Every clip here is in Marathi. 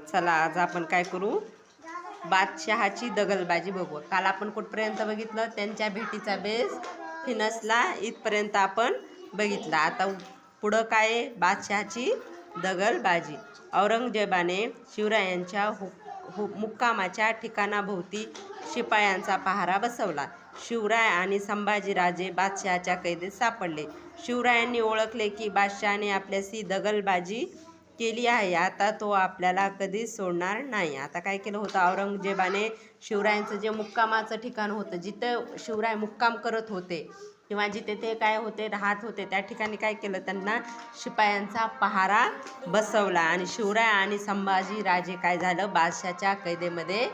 चला आज आपण काय करू, बादशहाची दगलबाजी बघू. काल आपण कुठपर्यंत बघितलं, त्यांच्या भेटीचा बेस फिनसला इथपर्यंत आपण बघितला. आता पुढं काय आहे, बादशहाची दगलबाजी. औरंगजेबाने शिवरायांच्या मुक्कामाच्या ठिकाणाभोवती शिपायांचा पहारा बसवला. शिवराय आणि संभाजीराजे बादशहाच्या कैदेत सापडले. शिवरायांनी ओळखले की बादशहाने आपल्याशी दगलबाजी केली आहे, आता तो आपल्याला कधीच सोडणार नाही. आता काय केलं होतं, औरंगजेबाने शिवरायांचं जे मुक्कामाचं ठिकाण होतं, जिथं शिवराय मुक्काम करत होते किंवा जिथे ते काय होते राहत होते, त्या ठिकाणी काय केलं, त्यांना शिपायांचा पहारा बसवला. आणि शिवराय आणि संभाजीराजे काय झालं, बादशहाच्या कैदेमध्ये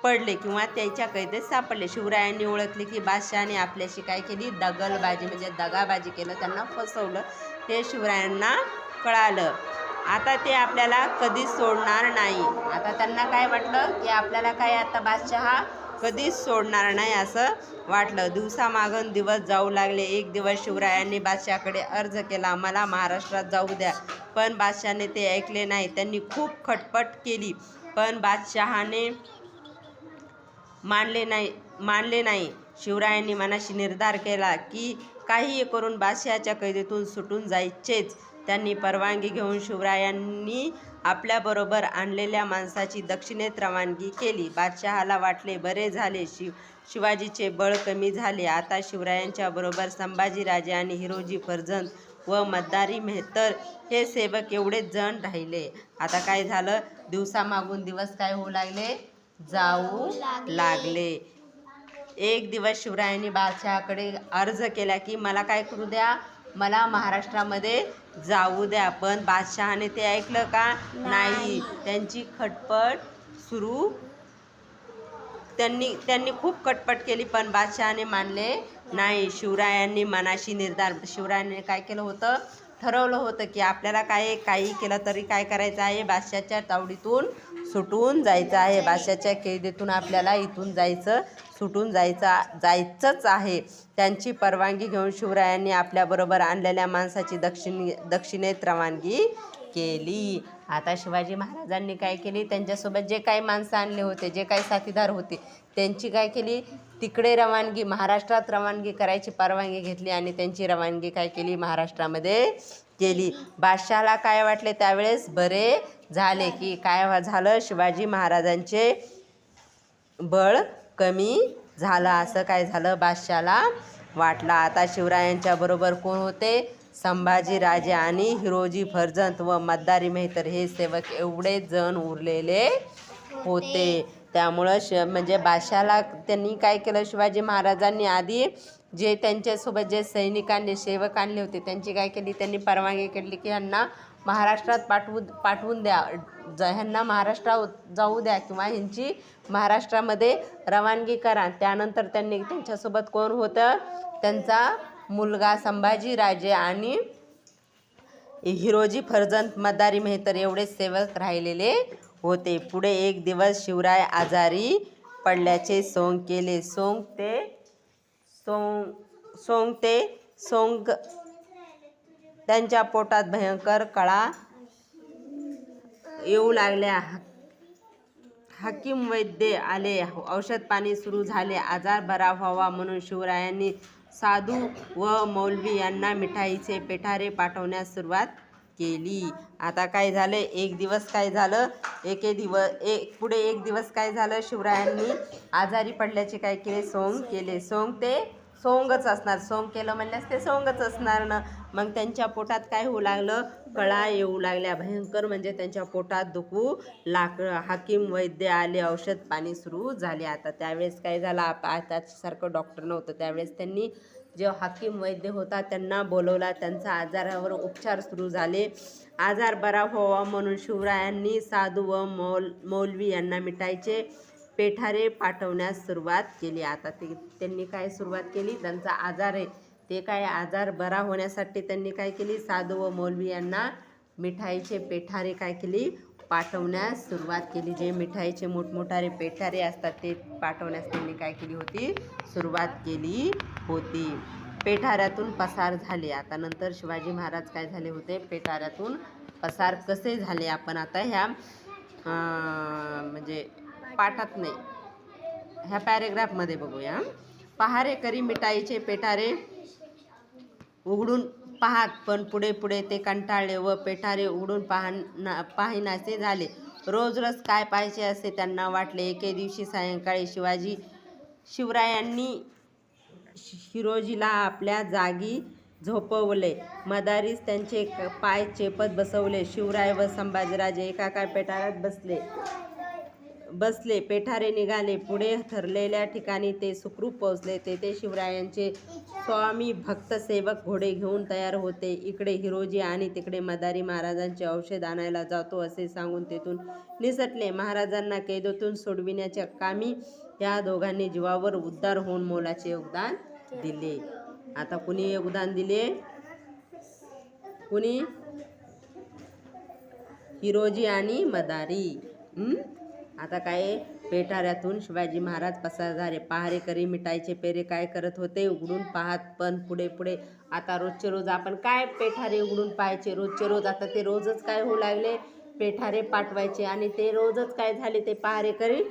पडले किंवा त्याच्या कैदेत सापडले. शिवरायांनी ओळखले की बादशहाने आपल्याशी काय केली, दगलबाजी म्हणजे दगाबाजी केलं, त्यांना फसवलं. ते शिवरायांना कळालं. आता ते आपल्याला कधीच सोडणार नाही. आता त्यांना काय वाटलं की आपल्याला काय आता बादशहा कधीच सोडणार नाही असं वाटलं. दिवसामागून दिवस जाऊ लागले. एक दिवस शिवरायांनी बादशहाकडे अर्ज केला, मला महाराष्ट्रात जाऊ द्या. पण बादशहाने ते ऐकले नाही. त्यांनी खूप खटपट केली पण बादशहाने मानले नाही. शिवरायांनी मनाशी निर्धार केला की काहीही करून बादशहाच्या कैदेतून सुटून जायचेच. त्यांनी परवानगी घेऊन शिवरायांनी आपल्याबरोबर आणलेल्या माणसाची दक्षिणेत रवानगी केली. बादशहाला वाटले बरे झाले, शिवाजीचे बळ कमी झाले. आता शिवरायांच्या बरोबर संभाजीराजे आणि हिरोजी फर्जंद व मद्दारी मेहतर हे सेवक एवढेच जण राहिले. आता काय झालं, दिवसामागून दिवस काय होऊ लागले, जाऊ लागले. एक दिवस शिवरायांनी बादशहाकडे अर्ज केला की मला काय करू द्या, मला महाराष्ट्रामध्ये जाऊ द्या. पण बादशहाने ते ऐकलं का नाही. त्यांची खटपट सुरू, त्यांनी खूप खटपट केली पण बादशहाने मानले नाही. शिवरायांनी मनाशी निर्धार, शिवरायांनी काय केलं होतं, ठरवलं होतं की आपल्याला काही केलं तरी काय करायचं आहे, बादशहाच्या तावडीतून सुटून जायचं आहे. बादशहाच्या कैदेतून आपल्याला इथून सुटून जायचंच आहे. त्यांची परवानगी घेऊन शिवरायांनी आपल्याबरोबर आणलेल्या माणसाची दक्षिणेत रवानगी केली. आता शिवाजी महाराजांनी काय केली, त्यांच्यासोबत जे काही माणसं आणले होते, जे काही साथीदार होते, त्यांची काय केली, तिकडे रवानगी, महाराष्ट्रात रवानगी करायची परवानगी घेतली आणि त्यांची रवानगी काय केली, महाराष्ट्रामध्ये केली. बादशहाला काय वाटले त्यावेळेस, बरे झाले की काय झालं, शिवाजी महाराजांचे बळ कमी झालं असं काय झालं, बादशहाला वाटलं. आता शिवरायांच्या बरोबर कोण होते, संभाजीराजे आणि हिरोजी फर्जंद व मद्दारी मेहतर हे सेवक एवढेच जण उरलेले होते. त्यामुळं म्हणजे बादशहाला त्यांनी काय केलं, शिवाजी महाराजांनी आधी जे त्यांच्यासोबत जे सैनिकांनी सेवक आणले होते त्यांची काय केली, त्यांनी परवानगी केली की ह्यांना महाराष्ट्रात पाठवून द्या, ह्यांना महाराष्ट्रात जाऊ द्या किंवा ह्यांची महाराष्ट्रामध्ये रवानगी करा. त्यानंतर त्यांनी त्यांच्यासोबत कोण होतं, त्यांचा मुलगा संभाजीराजे आणि हिरोजी फर्जंद मद्दारी मेहतर एवढे सेवक राहिलेले होते. पुढे एक दिवस शिवराय आजारी पडल्याचे सोंग केले. सोंग त्यांच्या पोटात भयंकर कळा येऊ लागल्या. हाकीम वैद्य आले, औषध पाणी सुरू झाले. आजार बरा व्हावा म्हणून शिवरायांनी साधू व मौलवी यांना मिठाईचे पेठारे पाठवण्यास सुरुवात केली. आता काय झालं, एक दिवस काय झालं, पुढे एक दिवस काय झालं, शिवरायांनी आजारी पडल्याचे काय केले, सोंग केले. सोंगच असणार, सोंग केलं म्हणल्यास ते सोंगच असणार ना. मग त्यांच्या पोटात काय होऊ लागलं, कळा येऊ लागल्या भयंकर, म्हणजे त्यांच्या पोटात दुखू लागलं. हाकीम वैद्य आले, औषध पाणी सुरू झाले. आता त्यावेळेस काय झालं, आतासारखं डॉक्टर नव्हतं, त्यावेळेस त्यांनी जे हाकीम वैद्य होता त्यांना बोलवला. त्यांचा आजारावर उपचार सुरू झाले. आजार बरा व्हावा म्हणून शिवरायांनी साधू व मौलवी यांना मिठाईचे पेठारे पाठवण्यास सुरुवात केली. आता त्यांनी काय सुरुवात केली, त्यांचा आजार आहे ते काय आजार बरा होण्यासाठी त्यांनी काय केली, साधू व मौलवी यांना मिठाईचे पेठारे काय केली, पाठवण्यास सुरुवात केली. जे मिठाईचे मोठमोठारे पेठारे असतात ते पाठवण्यास त्यांनी काय केली होती, सुरुवात केली होती. पेठाऱ्यातून पसार झाले. आता नंतर शिवाजी महाराज काय झाले होते, पेठाऱ्यातून पसार कसे झाले आपण आता ह्या म्हणजे पाठात नाही, ह्या पॅरेग्राफमध्ये बघूया. पहारे करी मिठाईचे पेठारे उघडून पाहात, पण पुढे पुढे ते कंटाळले व पेठारे उघडून पाहिनासे झाले. रोज रोज काय पाहायचे असे त्यांना वाटले. एके दिवशी सायंकाळी शिवरायांनी हिरोजीला आपल्या जागी झोपवले. मदारीस त्यांचे पाय चेपत बसवले. शिवराय व संभाजीराजे एका पेठारात बसले. पेठारे निघाले. पुढे ठरलेल्या ठिकाणी ते सुखरूप पोहोचले. तेथे शिवरायांचे स्वामी भक्त सेवक घोडे घेऊन तयार होते. इकडे हिरोजी आणि तिकडे मदारी महाराजांचे औषध आणायला जातो असे सांगून तेथून निसटले. महाराजांना कैदेतून सोडविण्याच्या कामी या दोघांनी जीवावर उद्धार होऊन मोलाचे योगदान दिले. आता कुणी योगदान दिले? कुणी? हिरोजी आणि मदारी. आता काय, पेठाऱ्यातून शिवाजी महाराज पसार झाले. पहारेकरी मिठाईचे पेरे काय करत होते? उघडून पाहत, पण पुढे पुढे. आता रोजचे रोज आपण काय पेठारे उघडून पाहायचे रोजचे रोज. आता ते रोजच काय होऊ लागले, पेठारे पाठवायचे. आणि ते रोजच काय झाले, ते पहारेकरी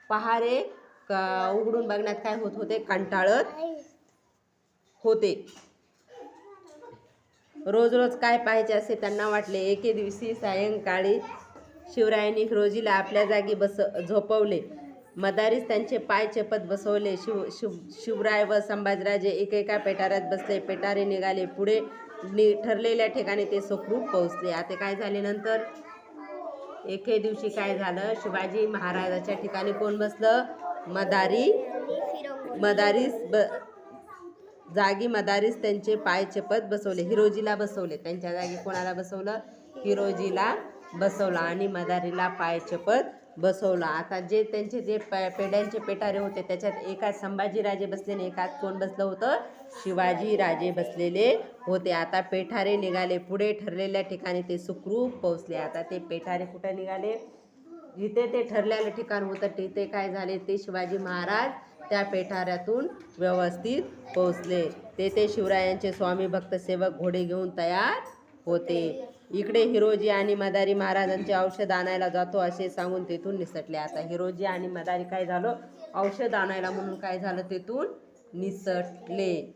पहारे उघडून बघण्यात काय होत होते, कंटाळत होते. रोज रोज काय पाहायचे असे त्यांना वाटले. एके दिवशी सायंकाळी शिवरायांनी हिरोजीला आपल्या जागी झोपवले. मदारीस त्यांचे पाय चेपत बसवले. शिवराय व संभाजीराजे एकेका पेठाऱ्यात बसले. पेठारे निघाले. पुढे ठरलेल्या ठिकाणी ते सुखरूप पोहोचले. आता काय झाले नंतर? एके दिवशी काय झालं, शिवाजी महाराजाच्या ठिकाणी कोण बसलं? मदारीस त्यांचे पाय चेपत बसवले. हिरोजीला बसवले. त्यांच्या जागी कोणाला बसवलं? हिरोजीला बसवलं आणि मदारीला पाय चेपत बसवलं. आता जे त्यांचे जे पेढ्यांचे पेठारे होते त्याच्यात एकात संभाजीराजे बसलेले, एकात कोण बसलं होतं? शिवाजीराजे बसलेले होते. आता पेठारे निघाले. पुढे ठरलेल्या ठिकाणी ते सुखरूप पोहोचले. आता ते पेठारे कुठे निघाले? जिथे ते ठरलेलं ठिकाण होतं तिथे काय झाले, ते शिवाजी महाराज त्या पेठाऱ्यातून व्यवस्थित पोहोचले. तेथे शिवरायांचे स्वामी भक्त सेवक घोडे घेऊन तयार होते. इकडे हिरोजी आणि मदारी महाराजांचे औषध आणायला जातो असे सांगून तेथून निसटले. आता हिरोजी आणि मदारी काय झालं, औषध आणायला म्हणून काय झालं, तेथून निसटले.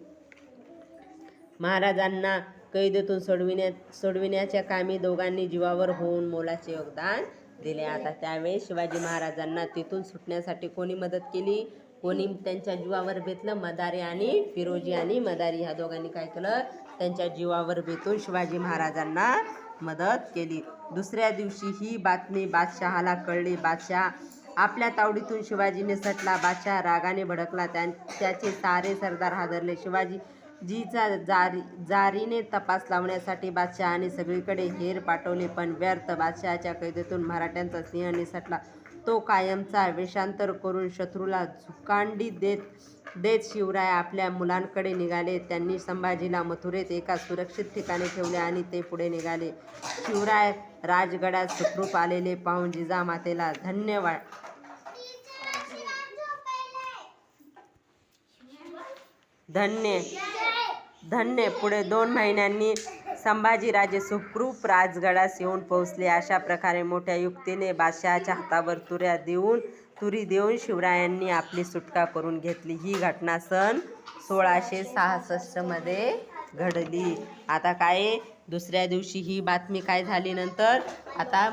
महाराजांना कैदेतून सोडविण्याच्या कामी दोघांनी जीवावर होऊन मोलाचे योगदान दिले. आता त्यावेळेस शिवाजी महाराजांना तिथून सुटण्यासाठी कोणी मदत केली? कोणी त्यांच्या जीवावर बेतलं? मदारी आणि हिरोजी आणि मदारी ह्या दोघांनी काय केलं, त्यांच्या जीवावर बेतून शिवाजी महाराजांना मदत केली. दुसऱ्या दिवशी ही बातमी बादशहाला कळली. बादशाह आपल्या तावडीतून शिवाजी निसटला. बादशाह रागाने भडकला. त्याचे सारे सरदार हादरले. शिवाजीचा जारीने तपास लावण्यासाठी बादशहाने सगळीकडे हेर पाठवले, पण व्यर्थ. बादशहाच्या कैदेतून मराठ्यांचा सिंह निसटला. तो कायमचा वेषांतर करून शत्रूला झुकांडी देत शिवराय आपल्या मुलांकडे निघाले. त्यांनी संभाजीला मथुरेत एका सुरक्षित ठिकाणी ठेवले आणि ते पुढे निघाले. शिवराय राजगडात सुखरूप आलेले पाहून जिजामातेला धन्य. पुढे 2 महिन्यांनी संभाजीराजे सुखरूप राजगडास येऊन पोहोचले. अशा प्रकारे मोठ्या युक्तीने बादशहाच्या हातावर तुरी देऊन शिवरायांनी आपली सुटका करून घेतली. ही घटना सन 1666 मध्ये घडली. आता काय, दुसऱ्या दिवशी ही बातमी काय झाली नंतर, आता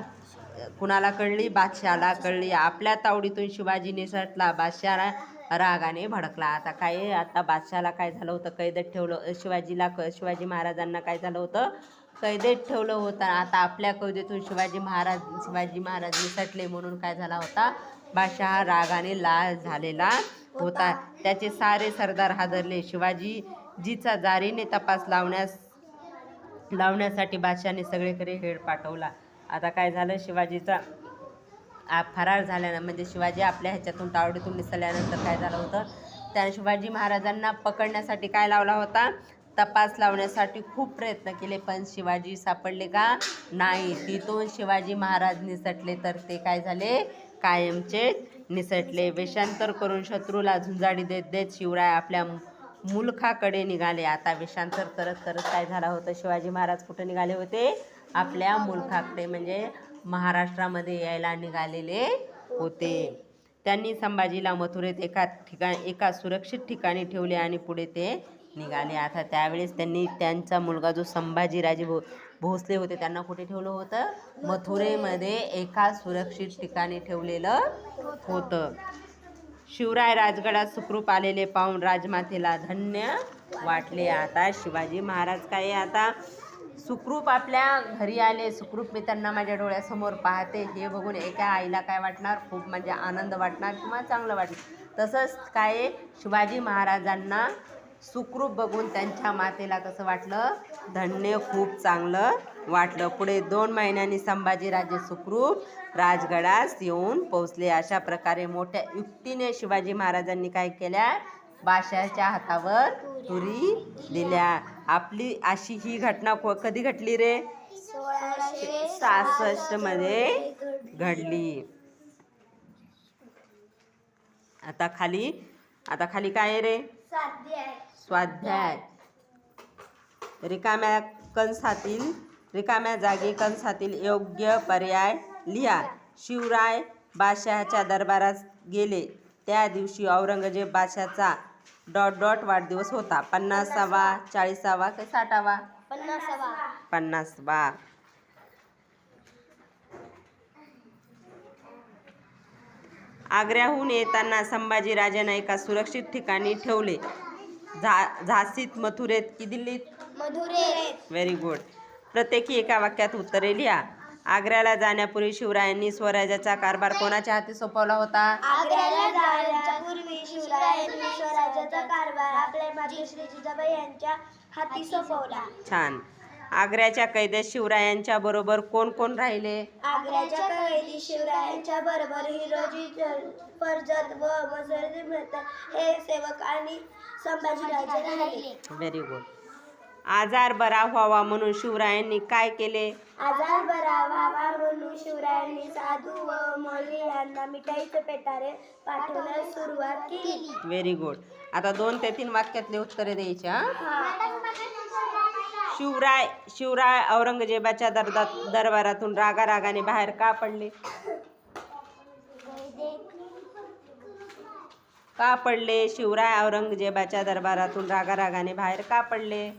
कुणाला कळली? बादशहाला कळली. आपल्या तावडीतून शिवाजी निसटला. बादशहा रागाने भडकला. आता काय, आता बादशहाला काय झालं होतं, कैदेत ठेवलं. शिवाजी महाराजांना काय झालं होतं, कैदेत ठेवलं होतं. आता आपल्या कैदेतून शिवाजी महाराज निसटले म्हणून काय झाला होता, बादशहा रागाने लाल झालेला होता. त्याचे सारे सरदार हादरले. शिवाजीचा जारीने तपास लावण्यासाठी बादशहाने सगळीकडे हेड पाठवला. आता काय झालं, शिवाजीचा फरार झाल्यानं, म्हणजे शिवाजी आपल्या ह्याच्यातून तावडीतून निसटल्यानंतर काय झालं होतं, त्याने शिवाजी महाराजांना पकडण्यासाठी काय लावला होता, तपास लावण्यासाठी खूप प्रयत्न केले, पण शिवाजी सापडले का नाही. तिथून शिवाजी महाराज निसटले. तर ते काय झाले, कायमचे निसटले. वेषांतर करून शत्रूला झुंजाडी देत शिवराय आपल्या मुलखाकडे निघाले. आता वेषांतर करत काय झालं होतं, शिवाजी महाराज कुठे निघाले होते, आपल्या मुलखाकडे म्हणजे महाराष्ट्रामध्ये यायला निघालेले होते. त्यांनी संभाजीला मथुरेत एका सुरक्षित ठिकाणी ठेवले आणि पुढे ते निघाले. आता त्यावेळेस त्यांनी त्यांचा मुलगा जो संभाजीराजे भोसले होते त्यांना कुठे ठेवलं होतं? मथुरेमध्ये एका सुरक्षित ठिकाणी ठेवलेलं होतं. शिवराय राजगडात सुखरूप आलेले पाहून राजमातेला धन्य वाटले. आता शिवाजी महाराज काय आता सुखरूप आपल्या घरी आले, सुखरूप मी त्यांना माझ्या डोळ्यासमोर पाहते हे बघून एका आईला काय वाटणार? खूप म्हणजे आनंद वाटणार किंवा चांगलं वाटणार. तसंच काय शिवाजी महाराजांना सुखरूप बघून त्यांच्या मातेला कसं वाटलं? धन्य, खूप चांगलं वाटलं. पुढे 2 महिन्यांनी संभाजीराजे सुखरूप राजगडास येऊन पोहोचले. अशा प्रकारे मोठ्या युक्तीने शिवाजी महाराजांनी काय केल्या? बादशाहाच्या हातावर तुरी दिल्या. आपली अशी ही घटना कधी घडली रे? 1666 मध्ये घडली. आता खाली काय आहे रे? स्वाध्याय. रिकाम्या जागी कंसातील योग्य पर्याय लिहा. शिवराय बादशहाच्या दरबारात गेले त्या दिवशी औरंगजेब बादशाचा ... वाढदिवस होता. 50वा, 40वा की 60वा? 50वा. आग्र्याहून येताना संभाजीराजांना एका सुरक्षित ठिकाणी ठेवले. झाशीत, मथुरेत की दिल्लीत? मथुरेत. Very good. प्रत्येकी एका वाक्यात उत्तरे लिहा. आग्र्याला जाण्यापूर्वी शिवरायांनी स्वराज्याचा कारभार कोणाच्या हाती सोपवला होता? आग्र्याला जाण्यापूर्वी शिवरायांनी स्वराज्याचा कारभार आपल्या माते श्री जिजाबाई यांच्या हाती सोपवला. छान. आग्र्याच्या कैदेत शिवरायांच्या बरोबर कोण कोण राहिले? आग्र्याच्या कैदेत शिवरायांच्या बरोबर हिरोजी फर्जंद व मसरदी मेहता हे सेवक आणि संभाजीराजे राहिले. Very good. आजार बरा व्हावा म्हणून शिवरायांनी काय केले? आजार बरा व्हावा म्हणून शिवरायांनी साधू व मौलवी यांना मिठाईचे पेटारे पाठवण्यास सुरुवात केली. Very good. आता 2 ते 3 वाक्यातले उत्तरे द्यायची. शिवराय औरंगजेबाच्या दरबारातून रागारागाने बाहेर का पडले? शिवराय औरंगजेबाच्या दरबारातून रागारागाने बाहेर का पडले?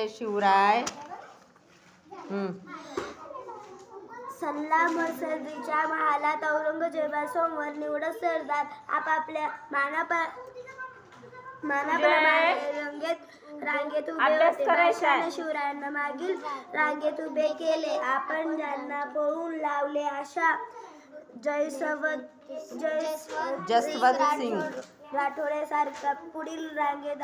शिवराय? सल्ला मसरदीच्या महालात औरंगजेबासमोर निवडक सरदार आपापल्या मानाप्रमाणे रांगेत उभे होते. बादशाहाने शिवरायांना मागील रांगेत उभे केले. आपण ज्यांना पळून लावले अशा जसवंत सिंग राठोडेसारखा पुढील रांगेत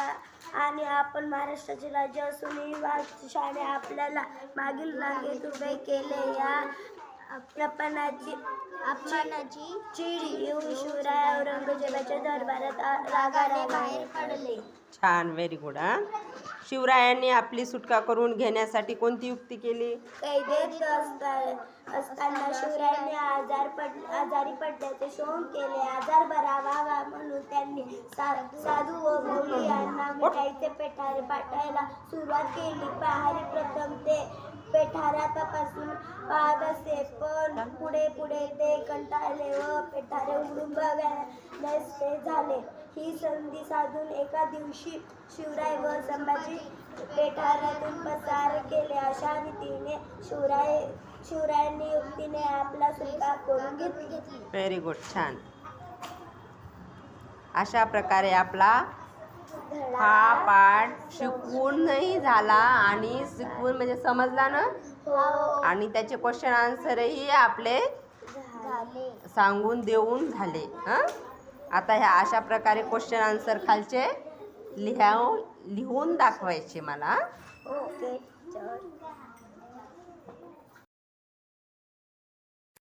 आणि आपण महाराष्ट्राचे राज्य असूनही बादशाहाने आपल्याला मागील रांगेत उभे केले. या अपमानाची चीड येऊन शिवराय औरंगजेबाच्या दरबारात रागाने बाहेर पडले. छान. Very good. शिवरायांनी आपली सुटका करून घेण्यासाठी कोणती युक्ती केली? कैदेत असताना शिवरायांनी आजारी पडल्याचे शोक केले. आजार बरा व्हावा म्हणून त्यांनी साधू व मौलवी यांना मिठाईचे पेठारे पाठवायला सुरुवात केली. पहारी प्रथम ते पेठारा तपासून पाहत असे, पण पुढे ते कंटाळले व पेठारे उघडून बघण्याचे झाले. ही संधी साधून एका दिवशी शिवराय व संभाजी पेठाऱ्यातून पसार केले. अशा रीतीने शिवरायांनी युक्तीने आपला सुटका करून घेतली. Very good. छान. अशा प्रकारे आपला हा पाठ शिकवूनही झाला आणि शिकवून म्हणजे समजला ना? आणि त्याचे क्वेश्चन आन्सरही आपले सांगून देऊन झाले. आता ह्या अशा प्रकारे क्वेश्चन आन्सर खालचे लिहून दाखवायचे मला. ओके.